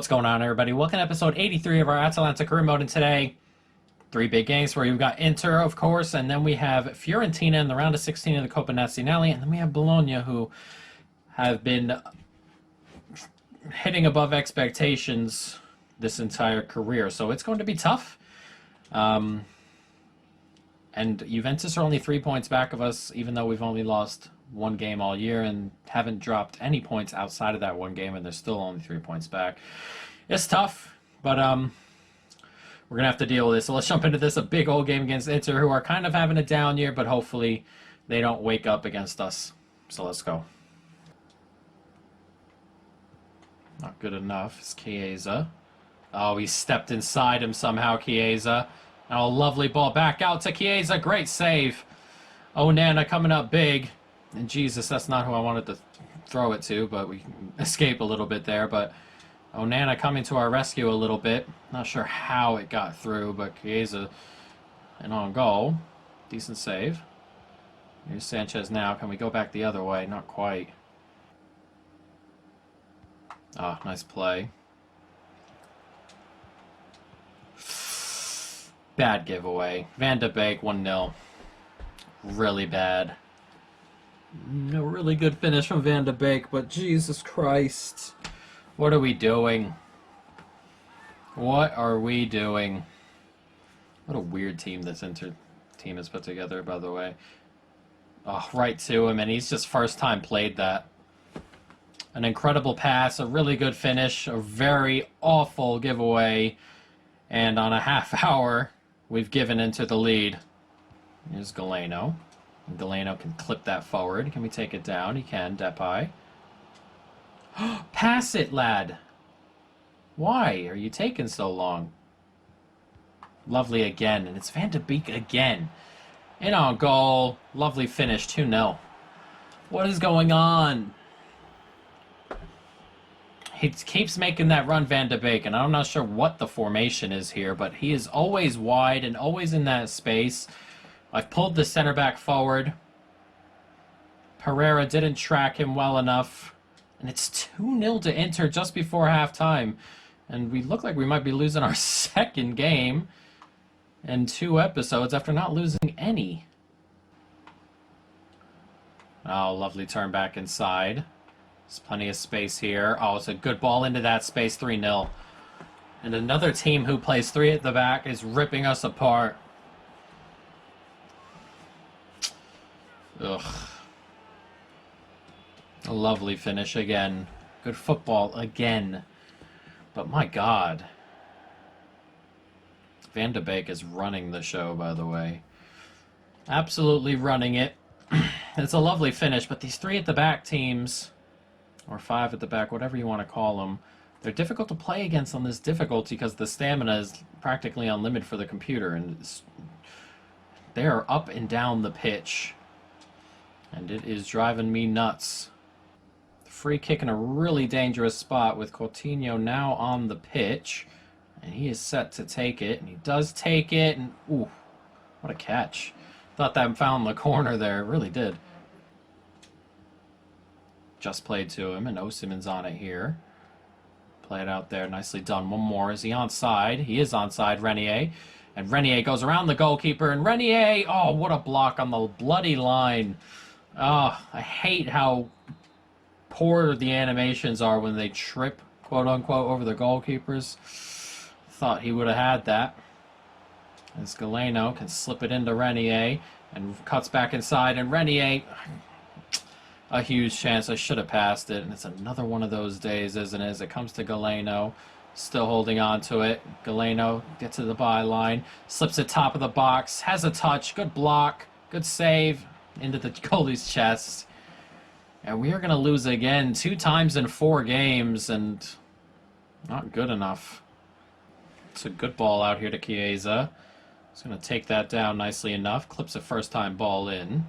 What's going on, everybody? Welcome to episode 83 of our Atalanta career mode, and today, three big games where we've got Inter, of course, and then we have Fiorentina in the round of 16 of the Coppa Nazionale, and then we have Bologna, who have been hitting above expectations this entire career, so it's going to be tough. And Juventus are only 3 points back of us, even though we've only lost one game all year and haven't dropped any points outside of that one game, and they're still only 3 points back. It's tough, but we're gonna have to deal with this. So let's jump into this. A big old game against Inter, who are kind of having a down year, but hopefully they don't wake up against us. So let's go. Not good enough. It's Chiesa. Oh, he stepped inside him somehow, Chiesa. Oh, lovely ball back out to Chiesa. Great save. Oh, Nana coming up big. And Jesus, that's not who I wanted to throw it to, but we can escape a little bit there. But Onana coming to our rescue a little bit. Not sure how it got through, but Chiesa and on goal. Decent save. Here's Sanchez now. Can we go back the other way? Not quite. Ah, nice play. Bad giveaway. Van de Beek 1-0. Really bad. No really good finish from Van de Beek, but Jesus Christ. What are we doing? What are we doing? What a weird team this Inter team has put together, by the way. Oh, right to him, and he's just first time played that. An incredible pass, a really good finish, a very awful giveaway, and on a half hour, we've given into the lead. Here's Galeno. And Galeno can clip that forward. Can we take it down? He can. Depay. Pass it, lad. Why are you taking so long? Lovely again. And it's Van de Beek again. In on goal. Lovely finish. 2-0. What is going on? He keeps making that run, Van de Beek, and I'm not sure what the formation is here, but he is always wide and always in that space. I've pulled the center back forward. Pereira didn't track him well enough. And it's 2-0 to Inter just before halftime. And we look like we might be losing our second game in 2 episodes after not losing any. Oh, lovely turn back inside. There's plenty of space here. Oh, it's a good ball into that space. 3-0. And another team who plays 3 at the back is ripping us apart. Ugh. A lovely finish again. Good football again. But my God. Van de Beek is running the show, by the way. Absolutely running it. It's a lovely finish, but these 3 at the back teams, or 5 at the back, whatever you want to call them, they're difficult to play against on this difficulty because the stamina is practically unlimited for the computer, and they are up and down the pitch. And it is driving me nuts. Free kick in a really dangerous spot with Coutinho now on the pitch. And he is set to take it. And he does take it. And ooh, what a catch. Thought that found the corner there. It really did. Just played to him. And Osimhen's on it here. Play it out there. Nicely done. One more. Is he onside? He is onside. Renier. And Renier goes around the goalkeeper. And Renier, oh, what a block on the bloody line. Oh, I hate how poor the animations are when they trip, quote-unquote, over the goalkeepers. Thought he would have had that. As Galeno can slip it into Renier and cuts back inside. And Renier, a huge chance. I should have passed it. And it's another one of those days, isn't it? As it comes to Galeno, still holding on to it. Galeno gets to the byline, slips it top of the box, has a touch, good block, good save. Into the goalie's chest. And we are going to lose again 2 times in 4 games, and not good enough. It's a good ball out here to Chiesa. He's going to take that down nicely enough. Clips a first-time ball in.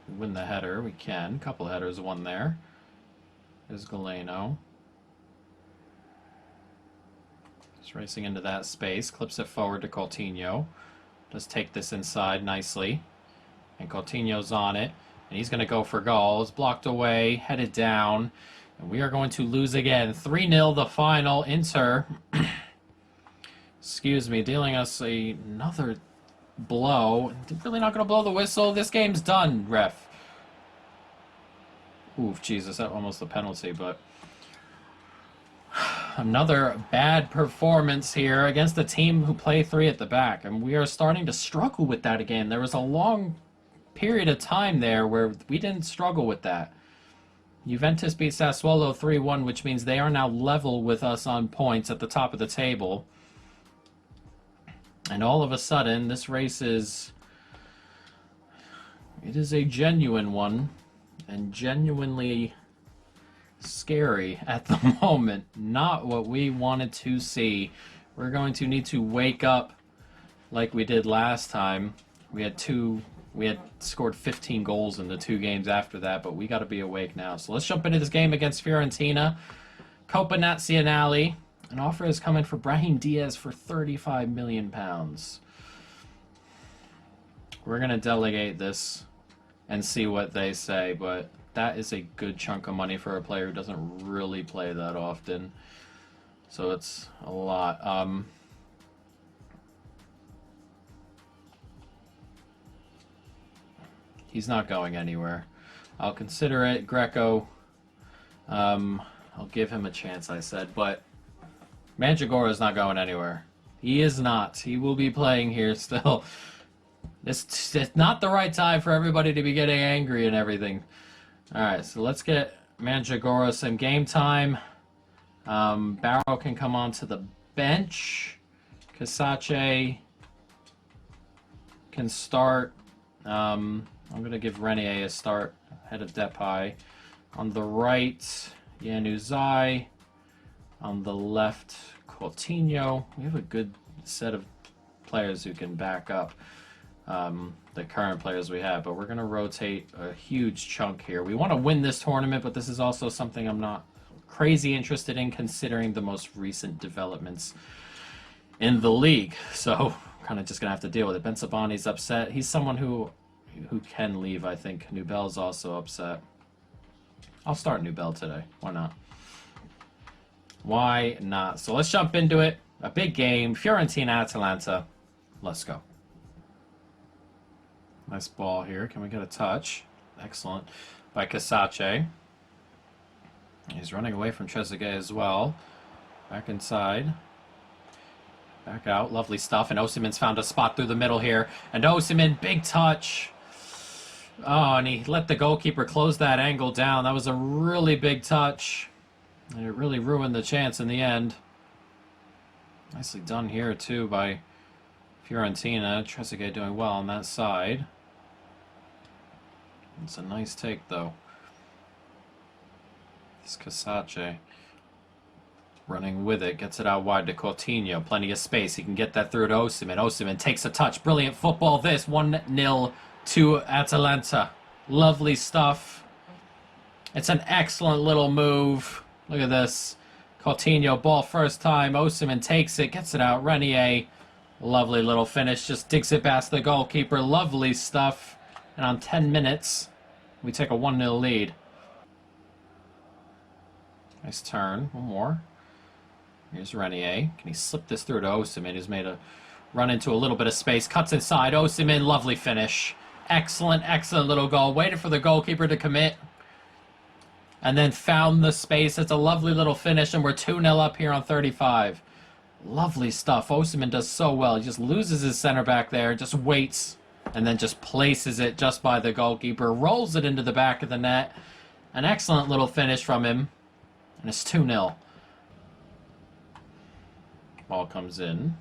We win the header. We can. Couple headers won there. There's Galeno. He's racing into that space. Clips it forward to Coutinho. Does take this inside nicely. And Coutinho's on it. And he's going to go for goal. It's blocked away, headed down. We are going to lose again. 3-0 the final. Inter, excuse me, dealing us another blow. Really not going to blow the whistle. This game's done, ref. Oof, Jesus, that almost a penalty, but another bad performance here against a team who play 3 at the back, and we are starting to struggle with that again. There was a long period of time there where we didn't struggle with that. Juventus beat Sassuolo 3-1, which means they are now level with us on points at the top of the table. And all of a sudden, this race is... it is a genuine one, and genuinely scary at the moment. Not what we wanted to see. We're going to need to wake up like we did last time. We had scored 15 goals in the 2 games after that, but we got to be awake now. So let's jump into this game against Fiorentina. Coppa Nazionale. An offer is coming for Brahim Diaz for £35 million. We're going to delegate this and see what they say, but that is a good chunk of money for a player who doesn't really play that often. So it's a lot. He's not going anywhere. I'll consider it. Greco, I'll give him a chance, I said. But Mandragora is not going anywhere. He is not. He will be playing here still. It's not the right time for everybody to be getting angry and everything. Alright, so let's get Mandragora some game time. Barrow can come onto the bench. Casace can start. I'm going to give Renier a start ahead of Depay. On the right, Januzaj. On the left, Coutinho. We have a good set of players who can back up the current players we have, but we're going to rotate a huge chunk here. We want to win this tournament, but this is also something I'm not crazy interested in considering the most recent developments in the league. So kind of just going to have to deal with it. Ben Sabani's upset. He's someone who can leave, I think. Nubel's also upset. I'll start Nubel today. Why not? Why not? So let's jump into it. A big game. Fiorentina, Atalanta. Let's go. Nice ball here. Can we get a touch? Excellent. By Casace. He's running away from Trezeguet as well. Back inside. Back out. Lovely stuff. And Osimhen's found a spot through the middle here. And Osimhen, big touch. Oh, and he let the goalkeeper close that angle down. That was a really big touch. And it really ruined the chance in the end. Nicely done here, too, by Fiorentina. Trezeguet doing well on that side. It's a nice take, though. It's Casace running with it. Gets it out wide to Coutinho. Plenty of space. He can get that through to Osimhen. Osimhen takes a touch. Brilliant football. This 1-0 to Atalanta. Lovely stuff. It's an excellent little move. Look at this. Coutinho, ball first time. Osimhen takes it. Gets it out. Renier. Lovely little finish. Just digs it past the goalkeeper. Lovely stuff. And on 10 minutes, we take a 1-0 lead. Nice turn. One more. Here's Renier. Can he slip this through to Osimhen? He's made a run into a little bit of space. Cuts inside. Osimhen, lovely finish. Excellent, excellent little goal. Waited for the goalkeeper to commit. And then found the space. It's a lovely little finish, and we're 2-0 up here on 35. Lovely stuff. Osimhen does so well. He just loses his center back there, just waits, and then just places it just by the goalkeeper. Rolls it into the back of the net. An excellent little finish from him. And it's 2-0. Ball comes in.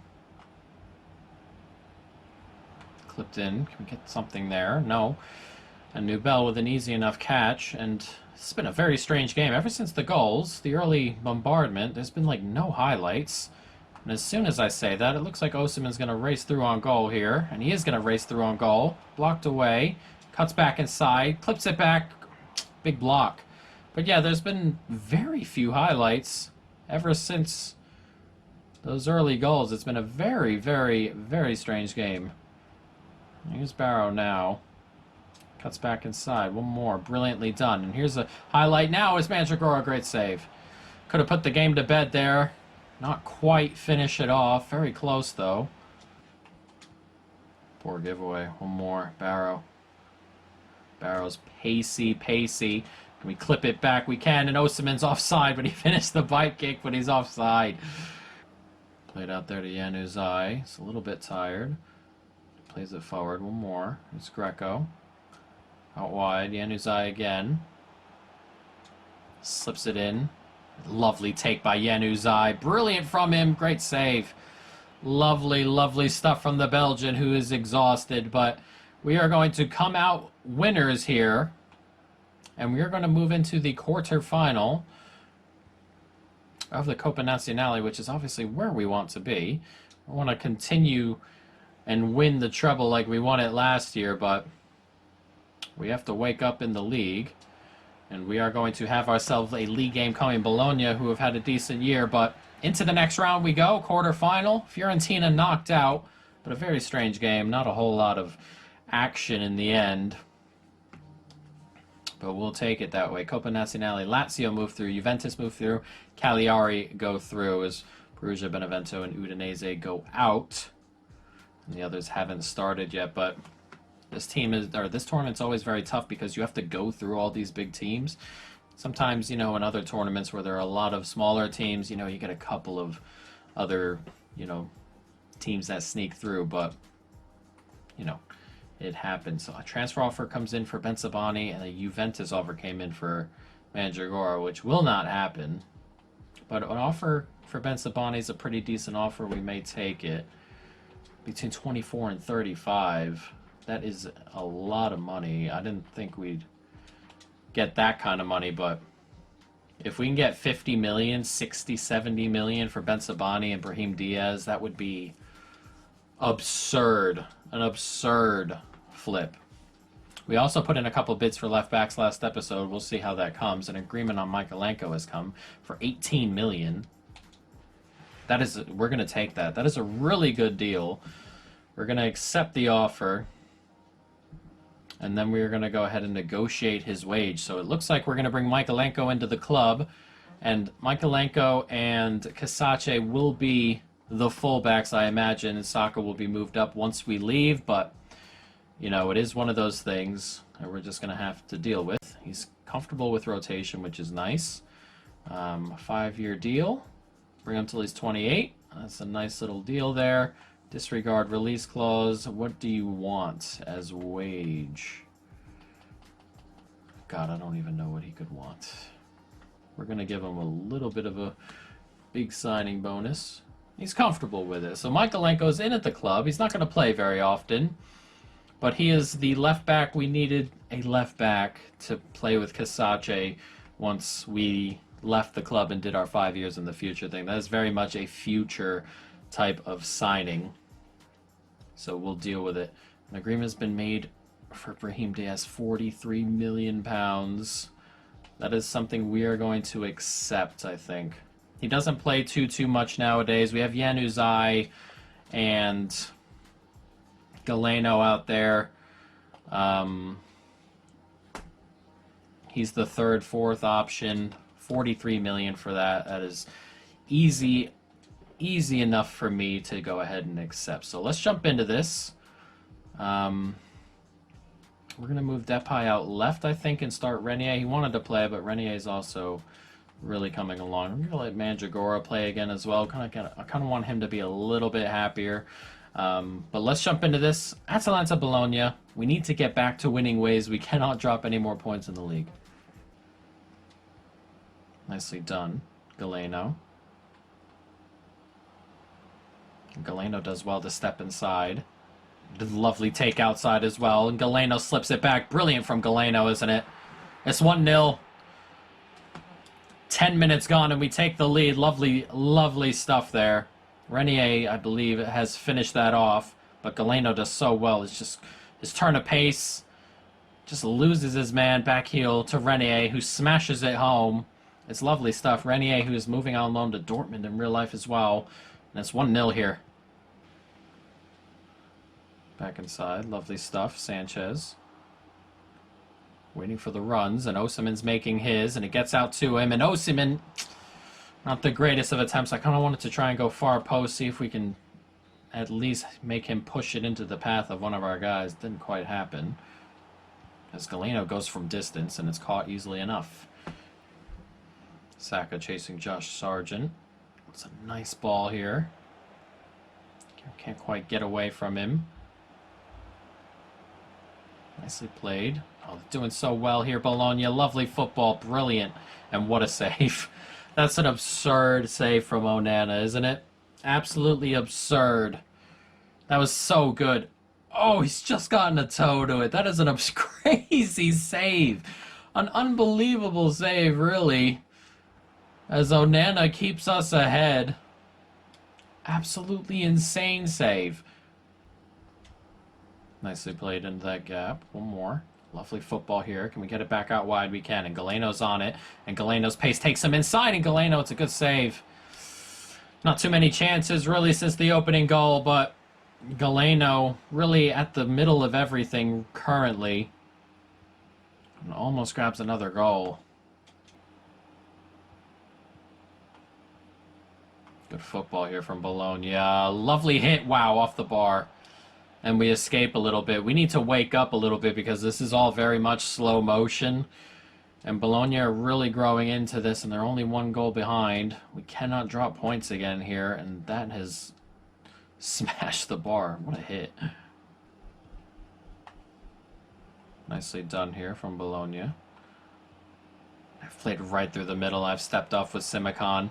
Clipped in. Can we get something there? No. And Nubel with an easy enough catch. And it's been a very strange game. Ever since the goals, the early bombardment, there's been like no highlights. And as soon as I say that, it looks like Osimhen's going to race through on goal here. And he is going to race through on goal. Blocked away. Cuts back inside. Clips it back. Big block. But yeah, there's been very few highlights ever since those early goals. It's been a very, very, very strange game. Here's Barrow now. Cuts back inside. One more. Brilliantly done. And here's a highlight now. Is Mandragora. Great save. Could have put the game to bed there. Not quite finish it off. Very close, though. Poor giveaway. One more. Barrow. Barrow's pacey. Can we clip it back? We can. And Osimhen's offside, but he finished the bite kick, but he's offside. Played out there to Januzaj. He's a little bit tired. Plays it forward. One more. It's Greco. Out wide. Januzaj again. Slips it in. Lovely take by Januzaj. Brilliant from him. Great save. Lovely stuff from the Belgian, who is exhausted. But we are going to come out winners here. And we are going to move into the quarterfinal of the Copa Nacional, which is obviously where we want to be. I want to continue and win the treble like we won it last year, but we have to wake up in the league. And we are going to have ourselves a league game coming. Bologna, who have had a decent year, but into the next round we go. Quarterfinal. Fiorentina knocked out, but a very strange game. Not a whole lot of action in the end. But we'll take it that way. Copa Nazionale, Lazio move through, Juventus move through, Cagliari go through as Perugia, Benevento, and Udinese go out. And the others haven't started yet, but this tournament's always very tough because you have to go through all these big teams. Sometimes, in other tournaments where there are a lot of smaller teams, you get a couple of other, teams that sneak through, but, it happens. So a transfer offer comes in for Bensabani, and a Juventus offer came in for Mandragora, which will not happen. But an offer for Bensabani is a pretty decent offer. We may take it. Between 24 and 35. That is a lot of money. I didn't think we'd get that kind of money, but if we can get 50 million, 60, 70 million for Bensabani and Brahim Diaz, that would be absurd. An absurd flip. We also put in a couple bids for left backs last episode. We'll see how that comes. An agreement on Michaelenko has come for 18 million. We're going to take that. That is a really good deal. We're going to accept the offer. And then we're going to go ahead and negotiate his wage. So it looks like we're going to bring Michaelenko into the club. And Michaelenko and Kasache will be the fullbacks, I imagine. And Saka will be moved up once we leave. But, it is one of those things that we're just going to have to deal with. He's comfortable with rotation, which is nice. 5-year deal. Bring him till he's 28. That's a nice little deal there. Disregard release clause. What do you want as wage? God, I don't even know what he could want. We're going to give him a little bit of a big signing bonus. He's comfortable with it. So Michaelenko's in at the club. He's not going to play very often. But he is the left back. We needed a left back to play with Kasache once we left the club and did our 5 years in the future thing. That is very much a future type of signing. So we'll deal with it. An agreement has been made for Brahim Diaz, £43 million. That is something we are going to accept, I think. He doesn't play too much nowadays. We have Januzaj and Galeno out there. He's the third, fourth option. 43 million for that. That is easy enough for me to go ahead and accept. So let's jump into this. We're going to move Depay out left, I think, and start Renier. He wanted to play, but Renier is also really coming along. I'm going to let Mandragora play again as well. I kind of want him to be a little bit happier. But let's jump into this. Atalanta Bologna. We need to get back to winning ways. We cannot drop any more points in the league. Nicely done. Galeno. Galeno does well to step inside. Lovely take outside as well. And Galeno slips it back. Brilliant from Galeno, isn't it? It's 1-0. 10 minutes gone and we take the lead. Lovely stuff there. Renier, I believe, has finished that off. But Galeno does so well. It's just his turn of pace. Just loses his man back heel to Renier, who smashes it home. It's lovely stuff. Renier, who is moving on loan to Dortmund in real life as well. And it's 1-0 here. Back inside. Lovely stuff. Sanchez. Waiting for the runs, and Osimhen's making his, and it gets out to him, and Osimhen, not the greatest of attempts. I kind of wanted to try and go far post, see if we can at least make him push it into the path of one of our guys. Didn't quite happen, as Galeno goes from distance, and it's caught easily enough. Saka chasing Josh Sargent. It's a nice ball here. Can't quite get away from him. Nicely played. Oh, doing so well here, Bologna. Lovely football. Brilliant. And what a save. That's an absurd save from Onana, isn't it? Absolutely absurd. That was so good. Oh, he's just gotten a toe to it. That is an crazy save. An unbelievable save, really. As Onana keeps us ahead. Absolutely insane save. Nicely played into that gap. One more. Lovely football here. Can we get it back out wide? We can. And Galeno's on it. And Galeno's pace takes him inside. And Galeno, it's a good save. Not too many chances, really, since the opening goal. But Galeno really at the middle of everything currently. And almost grabs another goal. Good football here from Bologna. Lovely hit. Wow, off the bar. And we escape a little bit. We need to wake up a little bit because this is all very much slow motion. And Bologna are really growing into this, and they're only one goal behind. We cannot drop points again here, and that has smashed the bar. What a hit. Nicely done here from Bologna. I've played right through the middle. I've stepped off with Simicon.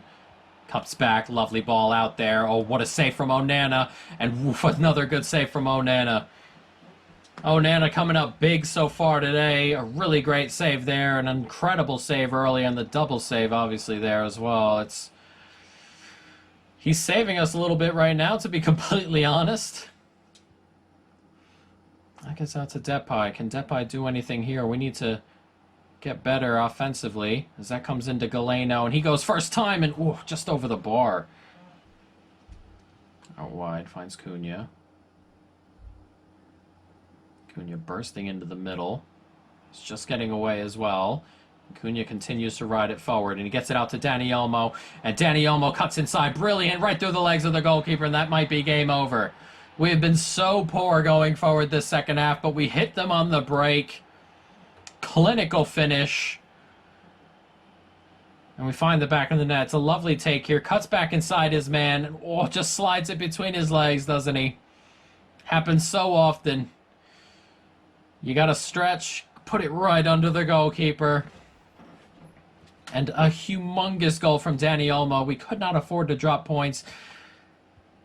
Cups back, lovely ball out there. Oh, what a save from Onana. And woof, another good save from Onana. Onana coming up big so far today. A really great save there. An incredible save early, and the double save obviously there as well. He's saving us a little bit right now, to be completely honest. That gets out to Depay. Can Depay do anything here? We need to get better offensively, as that comes into Galeno, and he goes first time, and ooh, just over the bar. Out wide, finds Cunha. Cunha bursting into the middle. He's just getting away as well. Cunha continues to ride it forward, and he gets it out to Dani Olmo, and Dani Olmo cuts inside, brilliant, right through the legs of the goalkeeper, and that might be game over. We have been so poor going forward this second half, but we hit them on the break. Clinical finish. And we find the back of the net. It's a lovely take here. Cuts back inside his man. And, oh, just slides it between his legs, doesn't he? Happens so often. You got to stretch. Put it right under the goalkeeper. And a humongous goal from Dani Olmo. We could not afford to drop points.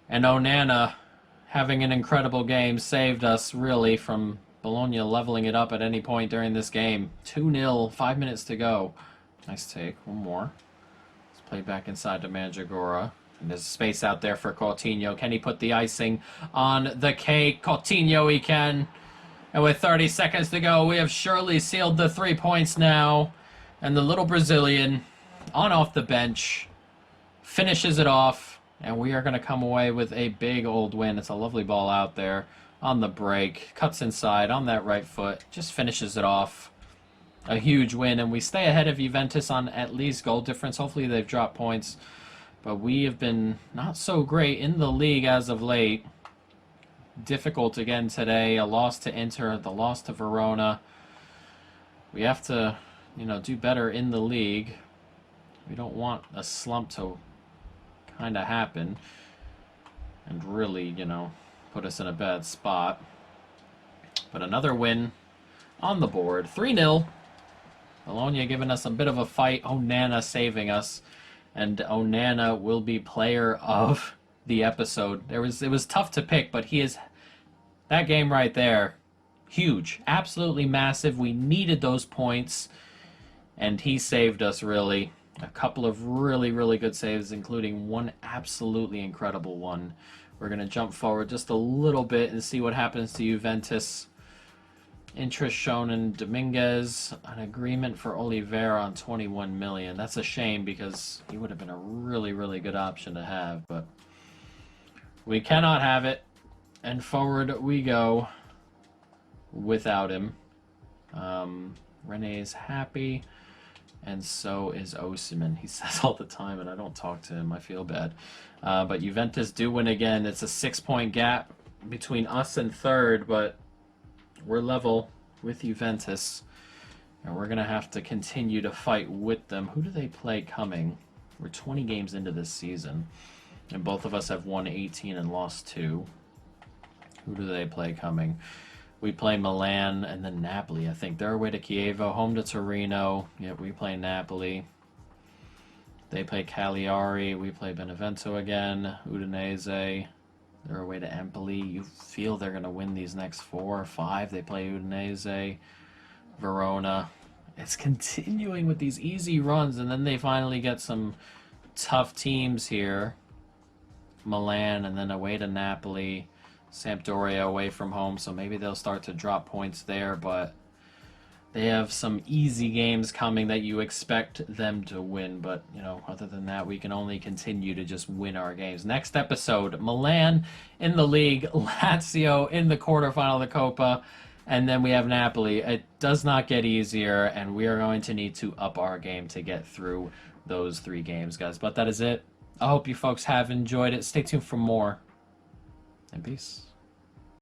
And Onana, having an incredible game, saved us, really, from Bologna leveling it up at any point during this game. 2-0, 5 minutes to go. Nice take. One more. Let's play back inside to Manjagora. And there's space out there for Coutinho. Can he put the icing on the cake? Coutinho, he can. And with 30 seconds to go, we have surely sealed the 3 points now. And the little Brazilian, on off the bench, finishes it off. And we are going to come away with a big old win. It's a lovely ball out there. On the break, cuts inside on that right foot, just finishes it off. A huge win, and we stay ahead of Juventus on at least goal difference. Hopefully they've dropped points, but we have been not so great in the league as of late. Difficult again today, a loss to Inter, the loss to Verona. We have to, do better in the league. We don't want a slump to kind of happen and really, put us in a bad spot. But another win on the board. 3-0. Bologna giving us a bit of a fight. Onana saving us. And Onana will be player of the episode. It was tough to pick, but he is... That game right there, huge. Absolutely massive. We needed those points. And he saved us, really. A couple of really, really good saves, including one absolutely incredible one. We're going to jump forward just a little bit and see what happens to Juventus. Interest shown in Dominguez. An agreement for Oliveira on 21 million. That's a shame because he would have been a really, really good option to have. But we cannot have it. And forward we go without him. Rene's happy. And so is Osimhen. He says all the time, and I don't talk to him. I feel bad. But Juventus do win again. It's a 6-point gap between us and third, but we're level with Juventus. And we're going to have to continue to fight with them. Who do they play coming? We're 20 games into this season. And both of us have won 18 and lost 2. Who do they play coming? We play Milan and then Napoli, I think. They're away to Chievo, home to Torino. Yep, we play Napoli. They play Cagliari. We play Benevento again. Udinese. They're away to Empoli. You feel they're going to win these next 4 or 5. They play Udinese. Verona. It's continuing with these easy runs, and then they finally get some tough teams here. Milan, and then away to Napoli. Sampdoria away from home, so maybe they'll start to drop points there, but they have some easy games coming that you expect them to win. But, you know, other than that, we can only continue to just win our games. Next episode, Milan in the league, Lazio in the quarterfinal of the Copa, and then we have Napoli. It does not get easier, and we are going to need to up our game to get through those 3 games, guys. But that is it. I hope you folks have enjoyed it. Stay tuned for more. And peace.